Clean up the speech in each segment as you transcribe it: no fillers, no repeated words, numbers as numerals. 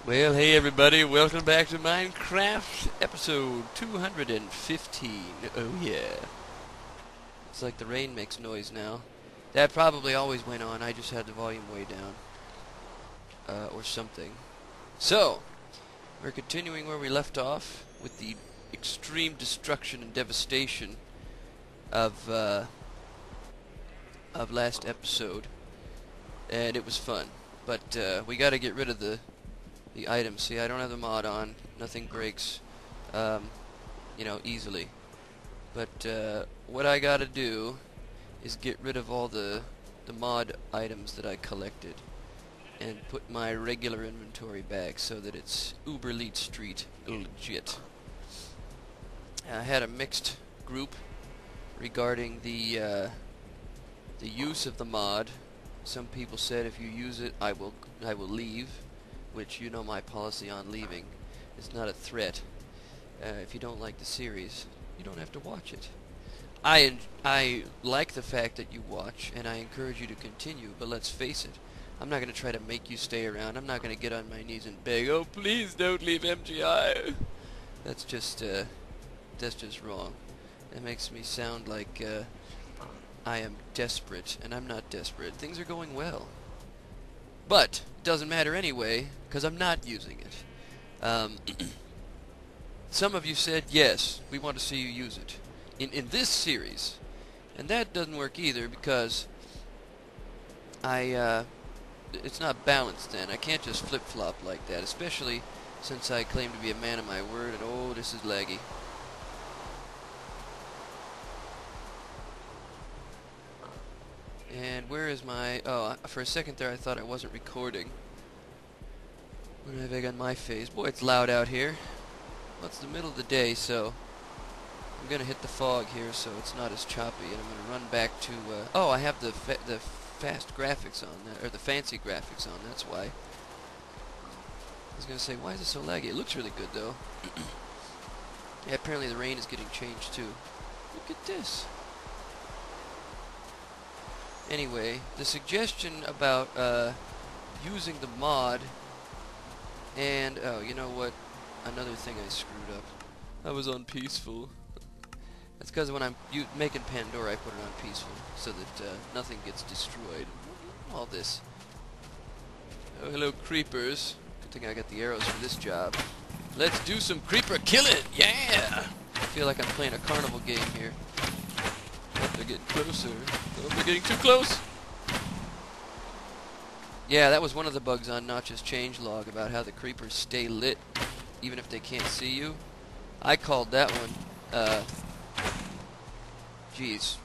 Well, hey everybody, welcome back to Minecraft episode 215. Oh yeah. It's like the rain makes noise now. That probably always went on, I just had the volume way down. Or something. So, we're continuing where we left off with the extreme destruction and devastation of last episode. And it was fun. But we gotta get rid of the items. See, I don't have the mod on. Nothing breaks, easily. But what I gotta do is get rid of all the mod items that I collected and put my regular inventory back so that it's Uber Leet Street legit. I had a mixed group regarding the use of the mod. Some people said if you use it, I will leave. Which, you know my policy on leaving. It's not a threat. If you don't like the series, you don't have to watch it. I like the fact that you watch, and I encourage you to continue, but let's face it, I'm not going to try to make you stay around. I'm not going to get on my knees and beg, oh please don't leave MGI. That's just wrong. It makes me sound like I am desperate, and I'm not desperate. Things are going well. But it doesn't matter anyway, because I'm not using it. Some of you said, yes, we want to see you use it in this series. And that doesn't work either, because it's not balanced then. I can't just flip-flop like that, especially since I claim to be a man of my word, and oh, this is laggy. And where is my... Oh, for a second there I thought I wasn't recording. What have I got on my face? Boy, it's loud out here. Well, it's the middle of the day, so... I'm gonna hit the fog here so it's not as choppy, and I'm gonna run back to... Oh, I have the fast graphics on that, or the fancy graphics on, that's why. I was gonna say, why is it so laggy? It looks really good, though. Yeah, apparently the rain is getting changed, too. Look at this. Anyway, the suggestion about using the mod, and oh, you know what? Another thing I screwed up. I was on peaceful. That's because when I'm making Pandora, I put it on peaceful so that nothing gets destroyed. All this. Oh, hello, creepers. Good thing I got the arrows for this job. Let's do some creeper killing. Yeah! I feel like I'm playing a carnival game here. They're getting closer. Oh, they're getting too close. Yeah, that was one of the bugs on Notch's changelog about how the creepers stay lit even if they can't see you. I called that one, geez,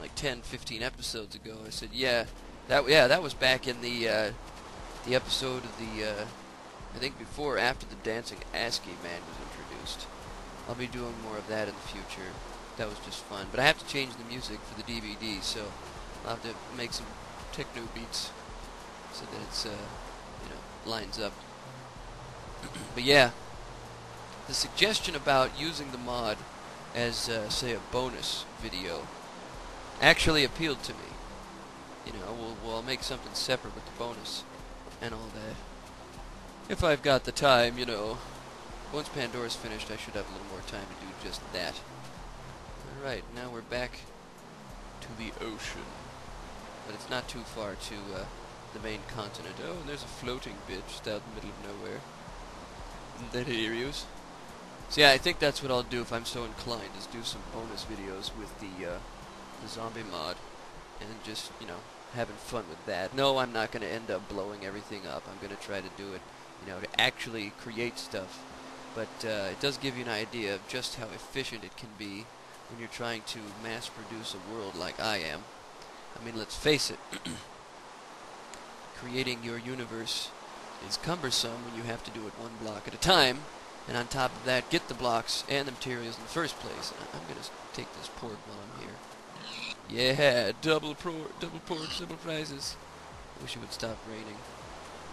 like 10, 15 episodes ago. I said, yeah, that was back in the episode of I think before or after the dancing ASCII man was introduced. I'll be doing more of that in the future. That was just fun. But I have to change the music for the DVD, so I'll have to make some techno beats so that it's, lines up. But yeah, the suggestion about using the mod as, say, a bonus video actually appealed to me. You know, we'll make something separate with the bonus and all that. If I've got the time, you know. Once Pandora's finished, I should have a little more time to do just that. Alright, now we're back to the ocean. But it's not too far to the main continent. Oh, and there's a floating bit just out in the middle of nowhere. Isn't that hilarious? So yeah, I think that's what I'll do if I'm so inclined, is do some bonus videos with the zombie mod. And just, having fun with that. No, I'm not going to end up blowing everything up. I'm going to try to do it, to actually create stuff. But it does give you an idea of just how efficient it can be when you're trying to mass produce a world like I am. I mean, let's face it, creating your universe is cumbersome when you have to do it one block at a time, and on top of that, get the blocks and the materials in the first place. I'm going to take this pork while I'm here. Yeah, double pork, double prizes. I wish it would stop raining.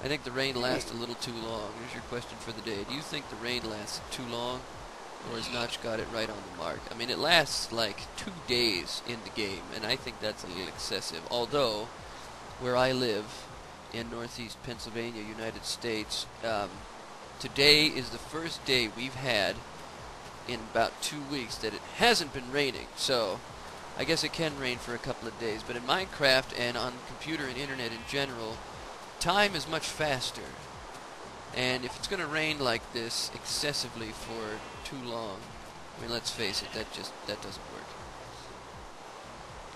I think the rain lasts a little too long. Here's your question for the day. Do you think the rain lasts too long? Or has Notch got it right on the mark? I mean, it lasts like 2 days in the game, and I think that's a little excessive. Although, where I live, in northeast Pennsylvania, United States, today is the first day we've had in about 2 weeks that it hasn't been raining. So I guess it can rain for a couple of days, but in Minecraft and on computer and internet in general, time is much faster. And if it's going to rain like this excessively for too long, I mean, let's face it, that doesn't work.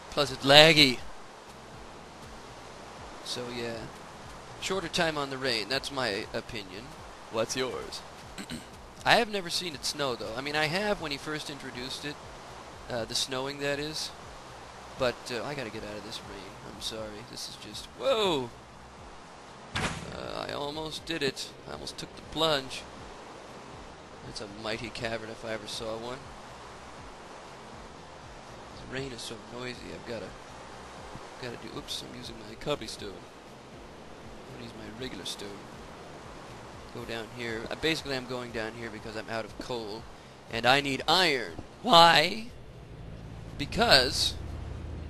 Plus it's laggy. So yeah, shorter time on the rain, that's my opinion. What's yours? I have never seen it snow though. I mean, I have when he first introduced it, the snowing that is. But I gotta get out of this rain. I'm sorry. This is just... Whoa! I almost did it. I almost took the plunge. It's a mighty cavern if I ever saw one. The rain is so noisy. I've gotta do... Oops, I'm using my cubby stone. I'm gonna use my regular stone. Go down here. Basically, I'm going down here because I'm out of coal. And I need iron. Why? Because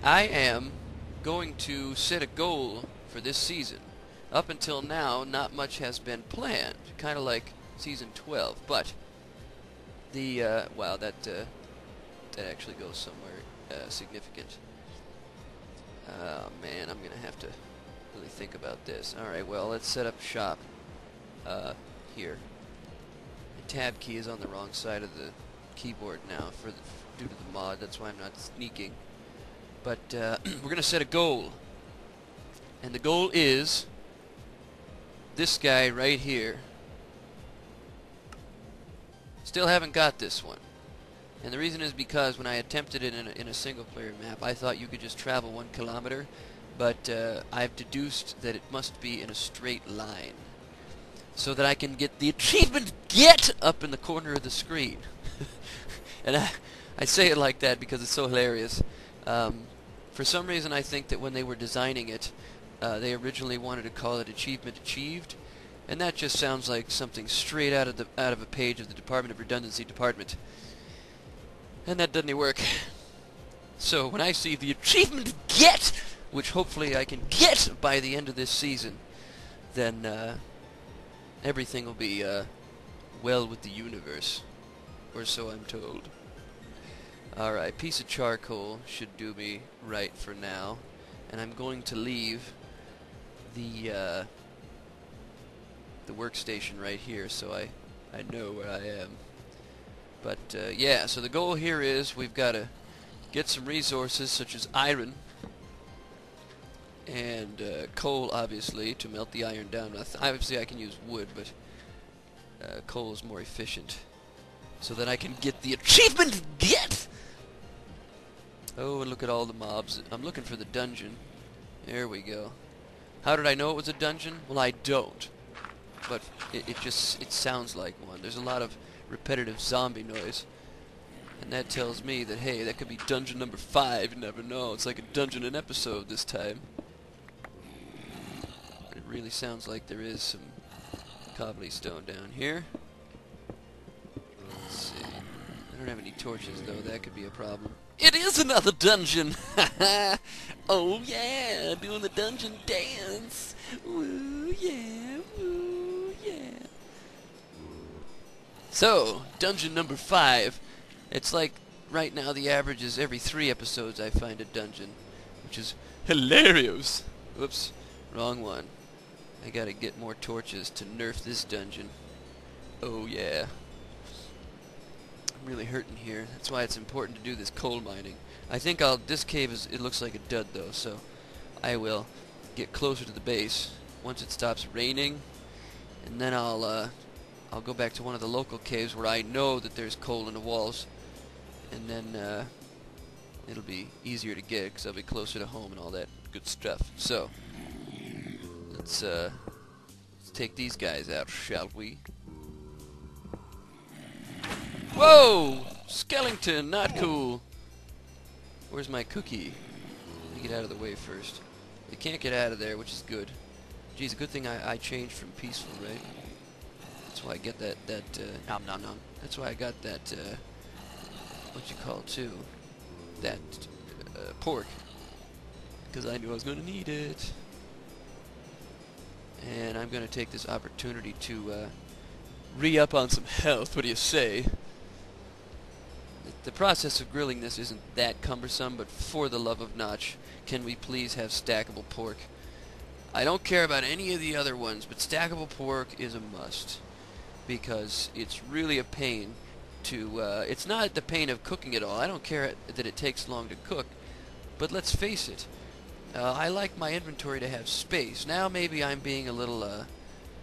I am going to set a goal for this season. Up until now, not much has been planned. Kind of like season 12. But the wow, that actually goes somewhere significant. Oh man, I'm gonna have to really think about this. All right, well, let's set up shop here. The tab key is on the wrong side of the keyboard now due to the mod. That's why I'm not sneaking. But we're gonna set a goal, and the goal is this guy right here. Still haven't got this one, and the reason is because when I attempted it in a single-player map, I thought you could just travel 1 kilometer, but I've deduced that it must be in a straight line, so that I can get the achievement "Get" up in the corner of the screen. And I say it like that because it's so hilarious. For some reason, I think that when they were designing it, they originally wanted to call it "Achievement Achieved," and that just sounds like something straight out of a page of the Department of Redundancy Department, and that doesn't work. So when I see the achievement "Get," which hopefully I can get by the end of this season, then everything will be well with the universe, or so I'm told. Alright, piece of charcoal should do me right for now. And I'm going to leave the workstation right here so I know where I am. But yeah, so the goal here is we've got to get some resources such as iron and coal, obviously, to melt the iron down. Obviously I can use wood, but coal is more efficient. So that I can get the achievement "Get!" Oh, and look at all the mobs. I'm looking for the dungeon. There we go. How did I know it was a dungeon? Well, I don't. But it sounds like one. There's a lot of repetitive zombie noise. And that tells me that, hey, that could be dungeon number 5. You never know. It's like a dungeon an episode this time. It really sounds like there is some cobblestone down here. Let's see. I don't have any torches, though. That could be a problem. It is another dungeon! Oh yeah, doing the dungeon dance! Woo yeah, woo yeah. So, dungeon number 5. It's like, right now the average is every 3 episodes I find a dungeon, which is hilarious! Whoops, wrong one. I gotta get more torches to nerf this dungeon. Oh yeah. Really hurting here. That's why it's important to do this coal mining. I think this cave it looks like a dud though, so I will get closer to the base once it stops raining, and then I'll go back to one of the local caves where I know that there's coal in the walls, and then it'll be easier to get because I'll be closer to home and all that good stuff. So let's take these guys out, shall we? Whoa! Skeleton, not cool. Where's my cookie? Let me get out of the way first. They can't get out of there, which is good. Geez, a good thing I changed from peaceful, right? That's why I get that nom nom nom. That's why I got that what you call it too? That pork. Because I knew I was gonna need it. And I'm gonna take this opportunity to re-up on some health. What do you say? The process of grilling this isn't that cumbersome, but for the love of Notch, can we please have stackable pork? I don't care about any of the other ones, but stackable pork is a must, because it's really a pain to, it's not the pain of cooking it all. I don't care that it takes long to cook, but let's face it, I like my inventory to have space. Now maybe I'm being a little,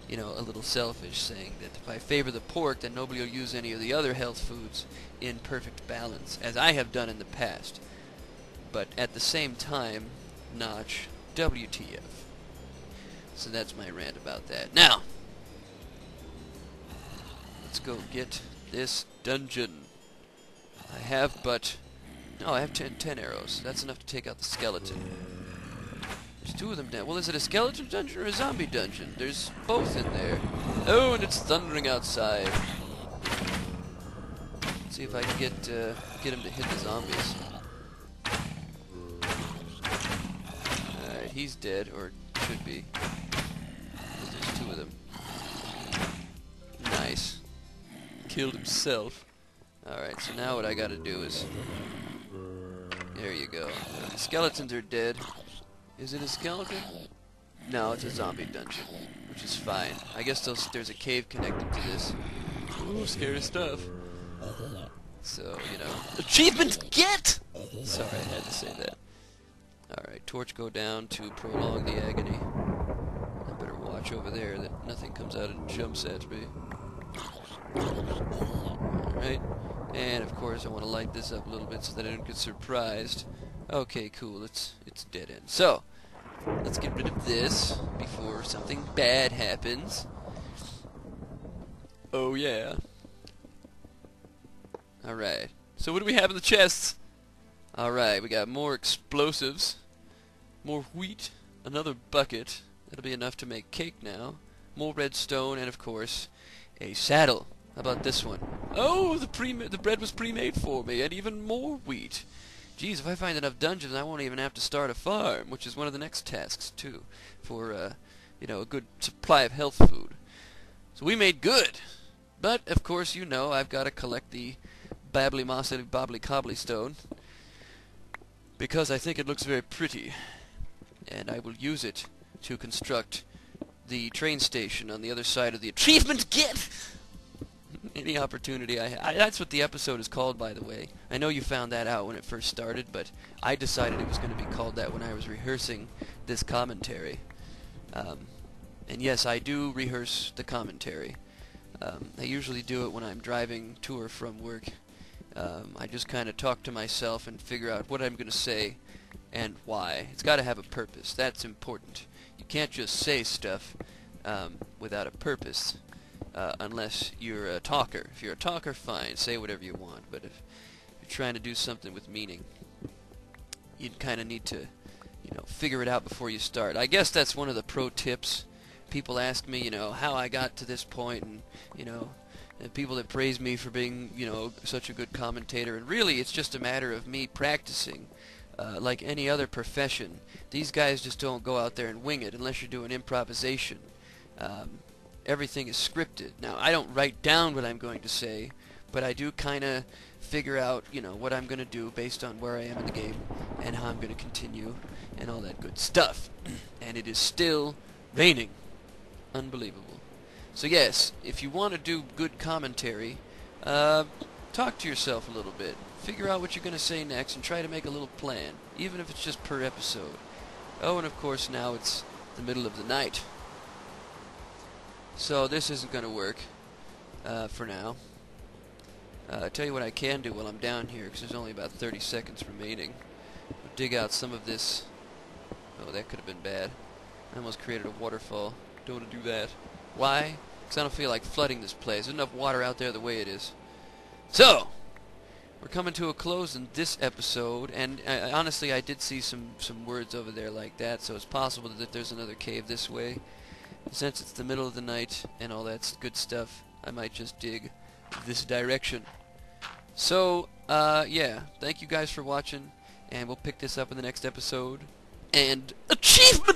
you know, a little selfish, saying that if I favor the pork, then nobody will use any of the other health foods in perfect balance, as I have done in the past. But at the same time, Notch, WTF. So that's my rant about that. Now, let's go get this dungeon. I have but... No, I have 10 arrows. That's enough to take out the skeleton. There's 2 of them down. Well, is it a skeleton dungeon or a zombie dungeon? There's both in there. Oh, and it's thundering outside. Let's see if I can get him to hit the zombies. Alright, he's dead, or should be. There's 2 of them. Nice. Killed himself. Alright, so now what I gotta do is... There you go. The skeletons are dead. Is it a skeleton? No, it's a zombie dungeon, which is fine. I guess there's a cave connected to this. Ooh, scary stuff. So, you know. Achievement get! Sorry, I had to say that. Alright, torch go down to prolong the agony. I better watch over there that nothing comes out and jumps at me. Alright. And of course I want to light this up a little bit so that I don't get surprised. Okay, cool, it's dead end. So, let's get rid of this before something bad happens. Oh yeah. Alright, so what do we have in the chests? Alright, we got more explosives, more wheat, another bucket. That'll be enough to make cake now. More redstone, and of course, a saddle. How about this one? Oh, the bread was pre-made for me, and even more wheat. Geez, if I find enough dungeons, I won't even have to start a farm, which is one of the next tasks, too, for, you know, a good supply of health food. So we made good. But, of course, you know, I've got to collect the babbly mossy bobbly cobbly stone, because I think it looks very pretty, and I will use it to construct the train station on the other side of the achievement get! Any opportunity I have. That's what the episode is called, by the way. I know you found that out when it first started, but I decided it was going to be called that when I was rehearsing this commentary. And yes, I do rehearse the commentary. I usually do it when I'm driving to or from work. I just kind of talk to myself and figure out what I'm going to say and why. It's got to have a purpose. That's important. You can't just say stuff without a purpose. Unless you're a talker. If you're a talker, fine, say whatever you want. But if you're trying to do something with meaning, you'd kind of need to, you know, figure it out before you start. I guess that's one of the pro tips. People ask me, you know, how I got to this point, and, you know, and people that praise me for being, you know, such a good commentator. And really, it's just a matter of me practicing. Like any other profession, these guys just don't go out there and wing it unless you're doing improvisation. Everything is scripted. Now, I don't write down what I'm going to say, but I do kind of figure out, you know, what I'm going to do based on where I am in the game and how I'm going to continue and all that good stuff. And it is still raining. Unbelievable. So yes, if you want to do good commentary, talk to yourself a little bit. Figure out what you're going to say next and try to make a little plan, even if it's just per episode. Oh, and of course now it's the middle of the night. So this isn't going to work for now. I'll tell you what I can do while I'm down here, because there's only about 30 seconds remaining. I'll dig out some of this. Oh, that could have been bad. I almost created a waterfall. Don't want to do that. Why? Because I don't feel like flooding this place. There's enough water out there the way it is. So, we're coming to a close in this episode, and honestly, I did see some words over there like that, so it's possible that there's another cave this way. Since it's the middle of the night and all that good stuff, I might just dig this direction. So, yeah, thank you guys for watching, and we'll pick this up in the next episode. And achievement!